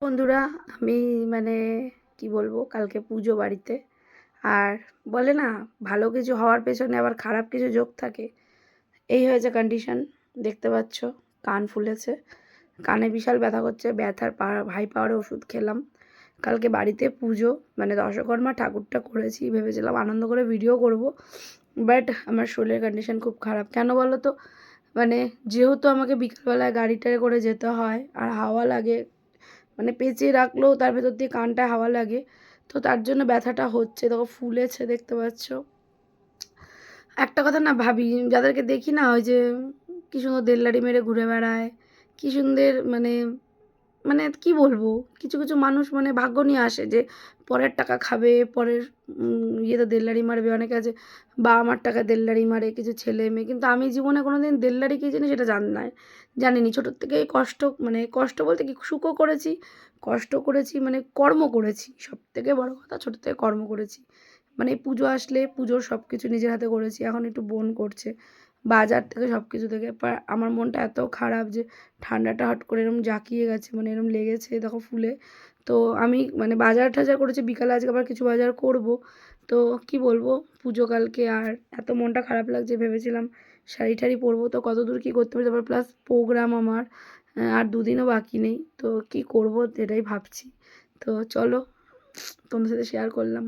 বন্ধুরা, আমি মানে কি বলবো, কালকে পুজো বাড়িতে। আর বলে না, ভালো কিছু হওয়ার পেছনে আবার খারাপ কিছু যোগ থাকে। এই হয়েছে কন্ডিশন। দেখতে পাচ্ছ, কান ফুলেছে, কানে বিশাল ব্যথা করছে। ব্যথার হাই পাওয়ারে ওষুধ খেলাম। কালকে বাড়িতে পুজো, মানে দশকর্মা ঠাকুরটা করেছি, ভেবেছিলাম আনন্দ করে ভিডিও করব। বাট আমার শরীরের কন্ডিশন খুব খারাপ। কেন বলো তো? মানে যেহেতু আমাকে বিকালবেলায় গাড়িটায় করে যেতে হয়, আর হাওয়া লাগে, মানে পেঁচিয়ে রাখলেও তার ভেতর দিয়ে কানটায় হাওয়া লাগে, তো তার জন্য ব্যথাটা হচ্ছে। দেখো ফুলেছে, দেখতে পাচ্ছ। একটা কথা না ভাবি, যাদেরকে দেখি না, ওই যে কী সুন্দর দেল্লাড়ি মেরে ঘুরে বেড়ায়, কী সুন্দর, মানে মানে কি বলবো, কিছু কিছু মানুষ মানে ভাগ্য নিয়ে আসে যে পরের টাকা খাবে, পরের ইয়েতে দেল্লাড়ি মারবে। অনেকে আছে বাবা মার টাকা দেল্লাড়ি মারে, কিছু ছেলে মেয়ে। কিন্তু আমি জীবনে কোনো দিন দেল্লাড়ি কী জিনিস সেটা জানিনি। ছোটোর থেকে কষ্ট, মানে কষ্ট বলতে কি, সুখও করেছি, কষ্ট করেছি, মানে কর্ম করেছি। সব থেকে বড় কথা, ছোটো থেকে কর্ম করেছি। মানে পুজো আসলে পুজোর সব কিছু নিজের হাতে করেছি। এখন একটু বোন করছে, বাজার থেকে সব কিছু থেকে। আমার মনটা এত খারাপ যে ঠান্ডাটা হট করে এরকম জাঁকিয়ে গেছে, মানে এরকম লেগেছে দেখো ফুলে। তো আমি মানে বাজার টাজার করেছি বিকালে, আজকে আবার কিছু বাজার করব। তো কি বলবো, পুজো কালকে, আর এত মনটা খারাপ লাগছে। ভেবেছিলাম শাড়ি টাড়ি পরবো, তো কত দূর কী করতে পারি। তারপর প্লাস প্রোগ্রাম আমার আর দুদিনও বাকি নেই, তো কি করব এটাই ভাবছি। তো চলো, তোমাদের সাথে শেয়ার করলাম।